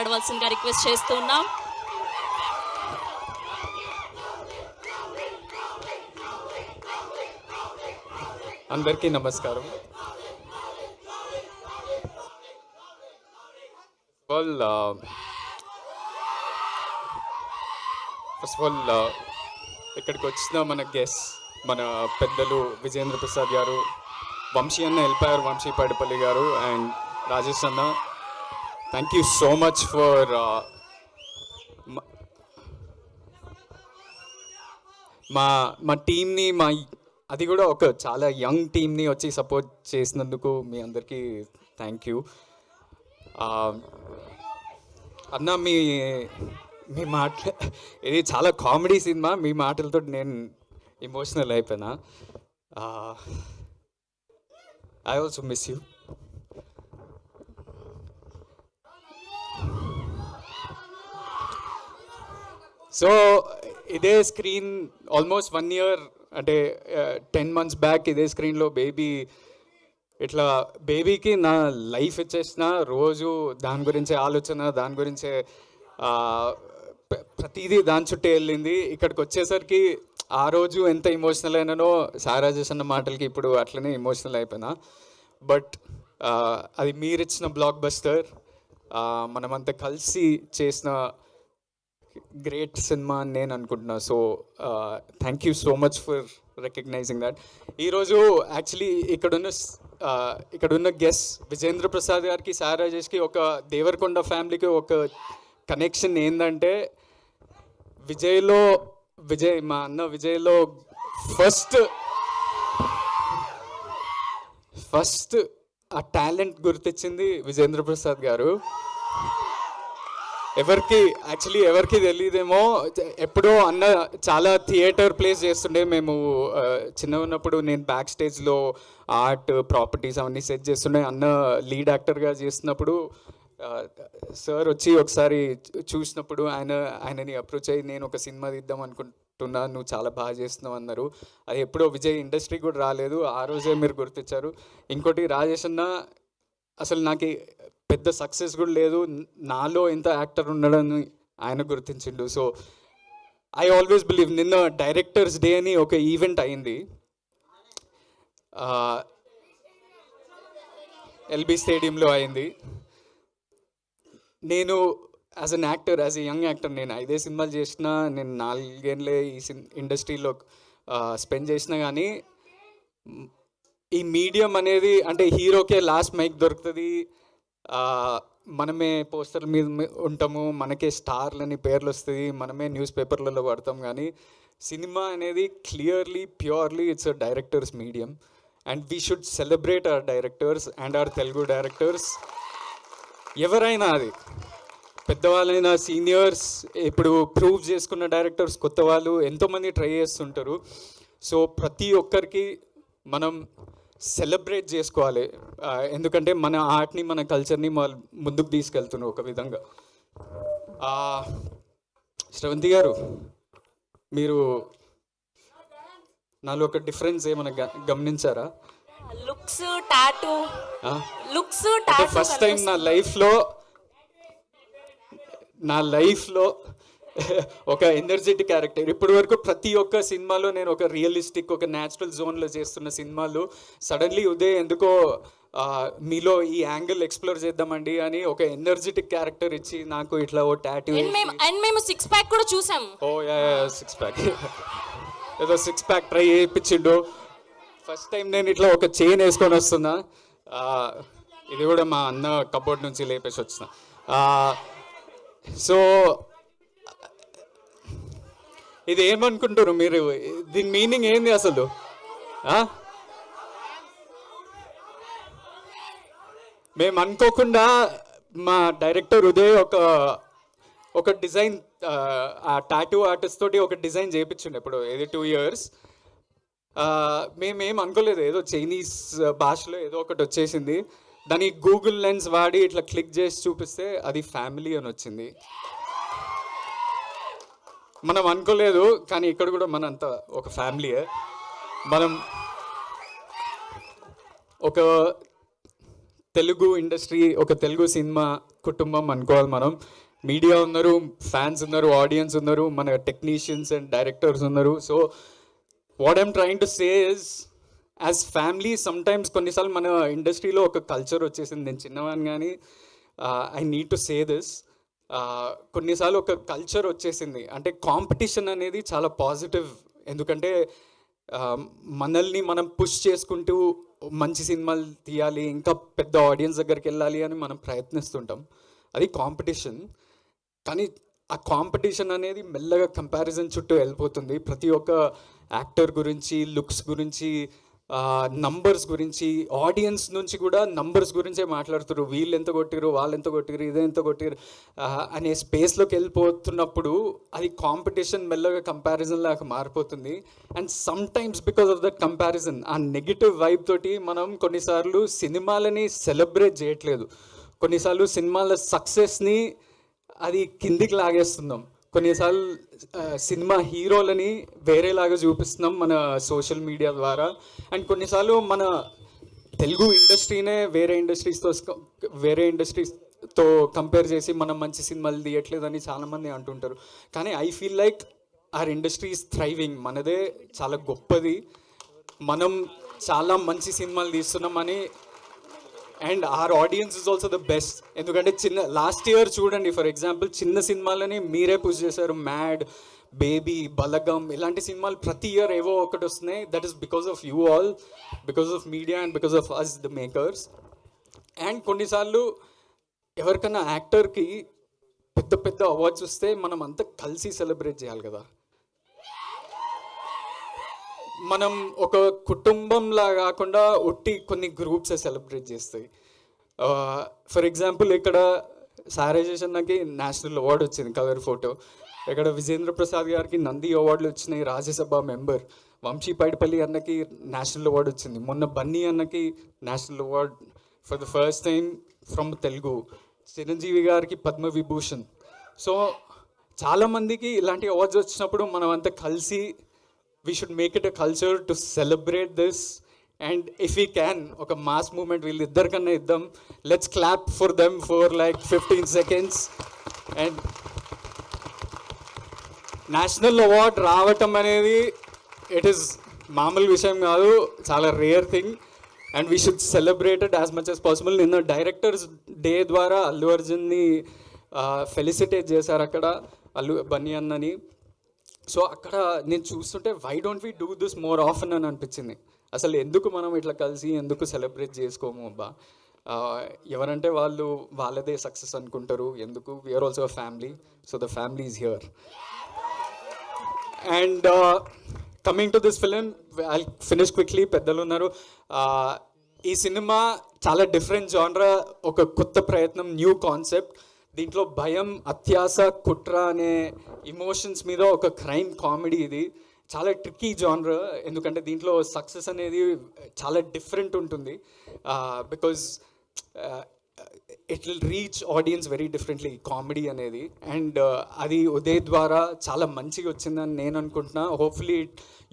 మాట్లాడవలసిందిగా రిక్వెస్ట్ చేస్తూ ఉన్నాం. అందరికీ నమస్కారం. ఫస్ట్ ఆఫ్ ఆల్ ఇక్కడికి వచ్చిన మన గెస్ట్, మన పెద్దలు విజేంద్ర ప్రసాద్ గారు, వంశీ అన్న వెళ్ళిపోయారు, వంశీ పడిపల్లి గారు అండ్ రాజేష్ అన్న, thank you so much for మా టీమ్ని, అది కూడా ఒక చాలా యంగ్ టీమ్ని వచ్చి సపోర్ట్ చేసినందుకు మీ అందరికీ థ్యాంక్ యూ. అన్న మీ మాటలు, ఇది చాలా కామెడీ సినిమా, మీ మాటలతో నేను ఎమోషనల్ అయిపోయినా. I also miss you. So ఇదే స్క్రీన్ ఆల్మోస్ట్ 1 year, అంటే 10 months బ్యాక్ ఇదే స్క్రీన్లో ఇట్లా బేబీకి నా లైఫ్ ఇచ్చేసిన, రోజు దాని గురించే ఆలోచన, దాని గురించే ప్రతిదీ దాని చుట్టే వెళ్ళింది. ఇక్కడికి వచ్చేసరికి ఆ రోజు ఎంత ఎమోషనల్ అయినానో సారా చేసిన మాటలకి ఇప్పుడు అట్లనే ఎమోషనల్ అయిపోయినా. బట్ అది మీరిచ్చిన బ్లాక్ బస్టర్, మనమంతా కలిసి చేసిన గ్రేట్ సినిమా అని నేను అనుకుంటున్నా. So thank you so much for recognizing that. ఈరోజు యాక్చువల్లీ ఇక్కడున్న గెస్ట్ విజేంద్ర ప్రసాద్ గారికి, సాయి రాజేష్కి, ఒక దేవరకొండ ఫ్యామిలీకి ఒక కనెక్షన్ ఏంటంటే, మా అన్న విజయ్లో ఫస్ట్ ఆ టాలెంట్ గుర్తించింది విజేంద్ర ప్రసాద్ గారు. ఎవరికి తెలియదేమో, ఎప్పుడో అన్న చాలా థియేటర్ ప్లేస్ చేస్తుండే. మేము చిన్న ఉన్నప్పుడు నేను బ్యాక్ స్టేజ్లో ఆర్ట్ ప్రాపర్టీస్ అవన్నీ సెట్ చేస్తుండే. అన్న లీడ్ యాక్టర్గా చేస్తున్నప్పుడు సార్ వచ్చి ఒకసారి చూసినప్పుడు ఆయనని అప్రోచ్ అయ్యి, నేను ఒక సినిమా తీద్దాం అనుకుంటున్నా, నువ్వు చాలా బాగా చేస్తున్నావు అన్నారు. అది ఎప్పుడో విజయ్ ఇండస్ట్రీ కూడా రాలేదు, ఆ రోజే మీరు గుర్తించారు. ఇంకోటి రాజేష్ అన్న, అసలు నాకు పెద్ద సక్సెస్ కూడా లేదు, నాలో ఎంత యాక్టర్ ఉన్నాడని ఆయన గుర్తించిండు. So I always believe. నిన్న డైరెక్టర్స్ డే అని ఒక ఈవెంట్ అయింది ఎల్బీ స్టేడియంలో అయింది. నేను as an actor, as a young actor, నేను 5 సినిమాలు చేసినా, నేను 4 ఏళ్ళే ఈ ఇండస్ట్రీలో స్పెండ్ చేసినా, కానీ ఈ మీడియం అనేది, అంటే హీరోకే లాస్ట్ మైక్ దొరుకుతుంది, మనమే పోస్టర్ల మీద ఉంటాము, మనకే స్టార్లని పేర్లు వస్తుంది, మనమే న్యూస్ పేపర్లలో పడతాం, కానీ సినిమా అనేది clearly purely it's a directors medium. And we should celebrate our directors and hour Telugu directors. ఎవరైనా, అది పెద్దవాళ్ళైనా, సీనియర్స్, ఇప్పుడు ప్రూవ్ చేసుకున్న డైరెక్టర్స్, కొత్త వాళ్ళు ఎంతోమంది ట్రై చేస్తుంటారు. సో ప్రతి ఒక్కరికి మనం సెలబ్రేట్ చేసుకోవాలి, ఎందుకంటే మన ఆర్ట్ని, మన కల్చర్ని ముందుకు తీసుకెళ్తున్నారు ఒక విధంగా. శ్రవంతి గారు, మీరు నాలో ఒక డిఫరెన్స్ ఏమైనా గమనించారా? లుక్స్, టాటూ, ఫస్ట్ టైం నా లైఫ్లో ఒక ఎనర్జెటిక్ క్యారెక్టర్. ఇప్పటి వరకు ప్రతి ఒక్క సినిమాలో నేను ఒక రియలిస్టిక్, ఒక న్యాచురల్ జోన్లో చేస్తున్న సినిమాలు, సడన్లీ ఉదయ్ ఎందుకో మీలో ఈ యాంగిల్ ఎక్స్ప్లోర్ చేద్దామండి అని ఒక ఎనర్జెటిక్ క్యారెక్టర్ ఇచ్చి నాకు ఇట్లా ఓ టాటూ, అండ్ మేము 6 pack కూడా చూసాం. ఓ యా 6 pack ఏదో 6 pack ట్రై చేయించిండు. ఫస్ట్ టైం నేను ఇట్లా ఒక చైన్ వేసుకొని వస్తున్నా, ఇది కూడా మా అన్న కబోర్డ్ నుంచి లేపేసి వచ్చిన. సో ఇది ఏమనుకుంటారు మీరు? దీని మీనింగ్ ఏంది అసలు? మేము అనుకోకుండా మా డైరెక్టర్ ఉదయ్ ఒక డిజైన్, ఆ టాటూ ఆర్టిస్ట్ తోటి ఒక డిజైన్ చేయించండి ఇప్పుడు, ఏది 2 years. మేమేం అనుకోలేదు, ఏదో చైనీస్ భాషలో ఏదో ఒకటి వచ్చేసింది. దాన్ని గూగుల్ లెన్స్ వాడి ఇట్లా క్లిక్ చేసి చూపిస్తే అది ఫ్యామిలీ అని వచ్చింది. మనం అనుకోలేదు, కానీ ఇక్కడ కూడా మనంతా ఒక ఫ్యామిలీయే. మనం ఒక తెలుగు ఇండస్ట్రీ, ఒక తెలుగు సినిమా కుటుంబం అనుకోవాలి మనం. మీడియా ఉన్నారు, ఫ్యాన్స్ ఉన్నారు, ఆడియన్స్ ఉన్నారు, మన టెక్నీషియన్స్ అండ్ డైరెక్టర్స్ ఉన్నారు. So what I'm trying to say is, as family sometimes కొన్నిసార్లు మన ఇండస్ట్రీలో ఒక కల్చర్ వచ్చేసింది. నేను చిన్నవాడిని కానీ I need to say this. కొన్నిసార్లు ఒక కల్చర్ వచ్చేసింది, అంటే కాంపిటీషన్ అనేది చాలా పాజిటివ్. ఎందుకంటే మనల్ని మనం పుష్ చేసుకుంటూ మంచి సినిమాలు తీయాలి, ఇంకా పెద్ద ఆడియన్స్ దగ్గరికి వెళ్ళాలి అని మనం ప్రయత్నిస్తుంటాం. అది కాంపిటీషన్. కానీ ఆ కాంపిటీషన్ అనేది మెల్లగా కంపారిజన్ చుట్టూ వెళ్ళిపోతుంది. ప్రతి ఒక్క యాక్టర్ గురించి, లుక్స్ గురించి, నంబర్స్ గురించి, ఆడియన్స్ నుంచి కూడా నంబర్స్ గురించే మాట్లాడుతారు. వీళ్ళు ఎంత కొట్టిరు, వాళ్ళు ఎంత కొట్టిరు, ఇదే ఎంత కొట్టిరు అనే స్పేస్లోకి వెళ్ళిపోతున్నప్పుడు అది కాంపిటీషన్ మెల్లగా కంపారిజన్ లాగా మారిపోతుంది. And some times because of that comparison, ఆ నెగిటివ్ వైబ్ తోటి మనం కొన్నిసార్లు సినిమాలని సెలబ్రేట్ చేయట్లేదు. కొన్నిసార్లు సినిమాల సక్సెస్ని అది కిందికి లాగేస్తున్నాం. కొన్నిసార్లు సినిమా హీరోలని వేరేలాగా చూపిస్తున్నాం మన సోషల్ మీడియా ద్వారా. అండ్ కొన్నిసార్లు మన తెలుగు ఇండస్ట్రీనే వేరే ఇండస్ట్రీస్తో కంపేర్ చేసి మనం మంచి సినిమాలు తీయట్లేదని చాలామంది అంటుంటారు. కానీ I feel like our industry is thriving. మనదే చాలా గొప్పది, మనం చాలా మంచి సినిమాలు తీస్తున్నామని. And our audience is also the best. ఎందుకంటే లాస్ట్ ఇయర్ చూడండి, ఫర్ ఎగ్జాంపుల్ చిన్న సినిమాలని మీరే పుష్ చేశారు. మ్యాడ్, బేబీ, బలగం ఇలాంటి సినిమాలు ప్రతి ఇయర్ ఏవో ఒకటి వస్తున్నాయి. That is because of you all, because of media and because of us the makers. And కొన్నిసార్లు ఎవరికైనా యాక్టర్కి పెద్ద పెద్ద అవార్డ్స్ వస్తే మనం అంతా కలిసి సెలబ్రేట్ చేయాలి కదా. మనం ఒక కుటుంబంలా కాకుండా ఒట్టి కొన్ని గ్రూప్సే సెలబ్రేట్ చేస్తాయి. ఫర్ ఎగ్జాంపుల్ ఇక్కడ సారేజేష్ అన్నకి నేషనల్ అవార్డు వచ్చింది కవర్ ఫోటో. ఇక్కడ విజేంద్ర ప్రసాద్ గారికి నంది అవార్డులు వచ్చినాయి, రాజ్యసభ మెంబర్. వంశీ పైడిపల్లి అన్నకి నేషనల్ అవార్డు వచ్చింది. మొన్న బన్నీ అన్నకి national award for the first time from Telugu. Chiranjeevi గారికి పద్మవిభూషణ్. సో చాలామందికి ఇలాంటి అవార్డ్స్ వచ్చినప్పుడు మనం అంతా కలిసి we should make it a culture to celebrate this. And if we can, oka mass movement వీళ్ళిద్దరికన్నా ఇద్దాం. Let's clap for them for like 15 seconds. And national award రావటం అనేది ఇట్ ఈస్ మామూలు విషయం కాదు, చాలా rare thing. And we should celebrate it as much as possible. నిన్న directors day ద్వారా అల్లు అర్జున్ని ఫెలిసిటేట్ చేశారు అక్కడ బన్నీ అన్నని. సో అక్కడ నేను చూస్తుంటే why don't we do this more often అని అనిపించింది. అసలు ఎందుకు మనం ఇట్లా కలిసి ఎందుకు సెలబ్రేట్ చేసుకోము అబ్బా. ఎవరంటే వాళ్ళదే సక్సెస్ అనుకుంటారు. ఎందుకు? We are also a family, so the family is here. And coming to this film, I finish quickly. పెద్దలు ఉన్నారు. ఈ సినిమా చాలా డిఫరెంట్ జానరా, ఒక కొత్త ప్రయత్నం, న్యూ కాన్సెప్ట్. దీంట్లో భయం, అత్యాస, కుట్ర అనే ఇమోషన్స్ మీద ఒక క్రైమ్ కామెడీ. ఇది చాలా ట్రిక్కీ జానర్, ఎందుకంటే దీంట్లో సక్సెస్ అనేది చాలా డిఫరెంట్ ఉంటుంది. Because it will reach audience very differently, comedy అనేది. అండ్ అది ఉదయ్ ద్వారా చాలా మంచిగా వచ్చిందని నేను అనుకుంటున్నా. Hopefully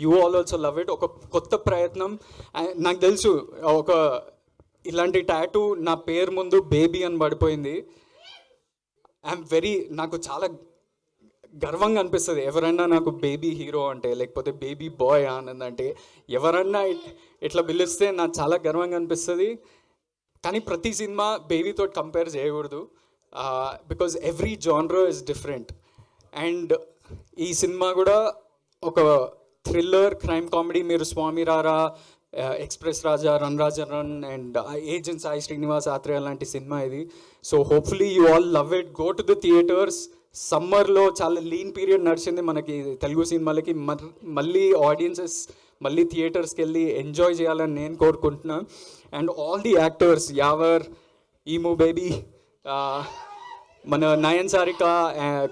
you all also love it. ఒక కొత్త ప్రయత్నం. నాకు తెలుసు ఒక ఇలాంటి టాటూ నా పేరు ముందు బేబీ అని పడిపోయింది. నాకు చాలా గర్వంగా అనిపిస్తుంది ఎవరైనా నాకు బేబీ హీరో అంటే, లేకపోతే బేబీ బాయ్ ఆనంద్ అంటే ఎవరన్నా ఇట్లా పిలిస్తే నాకు చాలా గర్వంగా అనిపిస్తుంది. కానీ ప్రతి సినిమా బేబీతో కంపేర్ చేయకూడదు, because every genre is different. And ఈ సినిమా కూడా ఒక థ్రిల్లర్ క్రైమ్ కామెడీ. మీరు Swamy Rara, express Raja, run Raja run and agent Sai Srinivas Athreya లాంటి సినిమా ఇది. So hopefully you all love it. Go to the theatres. సమ్మర్లో చాలా లీన్ పీరియడ్ నడిచింది మనకి తెలుగు సినిమాలకి. మళ్ళీ ఆడియన్సెస్ మళ్ళీ థియేటర్స్కి వెళ్ళి ఎంజాయ్ చేయాలని నేను కోరుకుంటున్నాను. And all the actors, Yawar, ఈమూ బేబీ, మన Nayan Sarika,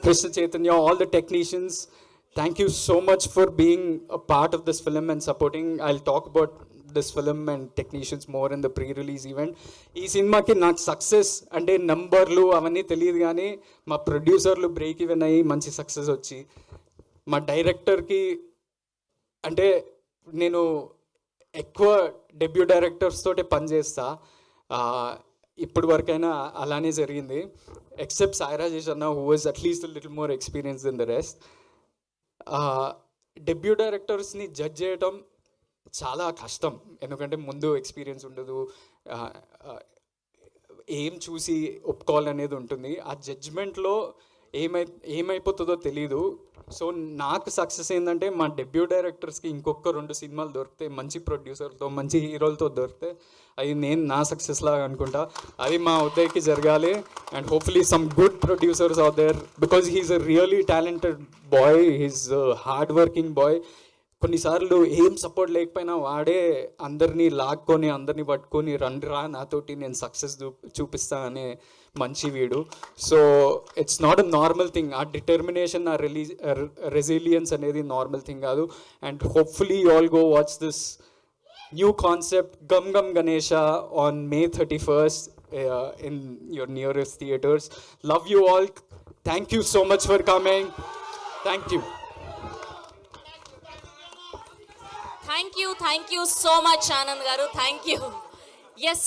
Krishna Chaitanya, all the technicians, thank you so much for being a part of this film and supporting. I'll talk about this film and technicians more in the pre-release event. ఈ సినిమాకి నాకు success అంటే నంబర్లు అవన్నీ తెలియదు, కానీ మా ప్రొడ్యూసర్లు బ్రేక్ ఈవెన్ అయ్యి మంచి సక్సెస్ వచ్చి, మా డైరెక్టర్కి అంటే నేను ఎక్కువ డెబ్యూ డైరెక్టర్స్ తోటే పనిచేస్తా. ఇప్పటి వరకైనా అలానే జరిగింది, ఎక్సెప్ట్ సాయి రాజేష్ అన్న who was at least little more experience in the rest. Debut డైరెక్టర్స్ని జడ్జ్ చేయటం చాలా కష్టం, ఎందుకంటే ముందు ఎక్స్పీరియన్స్ ఉండదు, ఆ, ఆ, ఏం చూసి ఒప్పుకోవాలనేది ఉంటుంది. ఆ జడ్జ్మెంట్లో ఏమైపోతుందో తెలీదు. సో నాకు సక్సెస్ ఏంటంటే మా డెబ్యూ డైరెక్టర్స్కి ఇంకొక 2 సినిమాలు దొరికితే, మంచి ప్రొడ్యూసర్తో మంచి హీరోలతో దొరికితే అది నేను నా సక్సెస్ లాగా అనుకుంటా. అది మా ఉదయ్కి జరగాలి. And hopefully some good producers are there, because he's a really talented boy, he's hard working boy. కొన్నిసార్లు ఏం సపోర్ట్ లేకపోయినా వాడే అందరినీ లాక్కొని అందరినీ పట్టుకొని రండిరా నాతోటి నేను సక్సెస్ చూపిస్తా అనే మంచి వీడు. So it's not a normal thing. ఆ డిటర్మినేషన్, ఆ రెసిలియన్స్ అనేది నార్మల్ థింగ్ కాదు. And hopefully you all go watch this new concept Gam Gam Ganesha on May 31st in your nearest theaters. Love you all. Thank you so much for coming. Thank you. Thank you so much Anand గారు, thank you. Yes,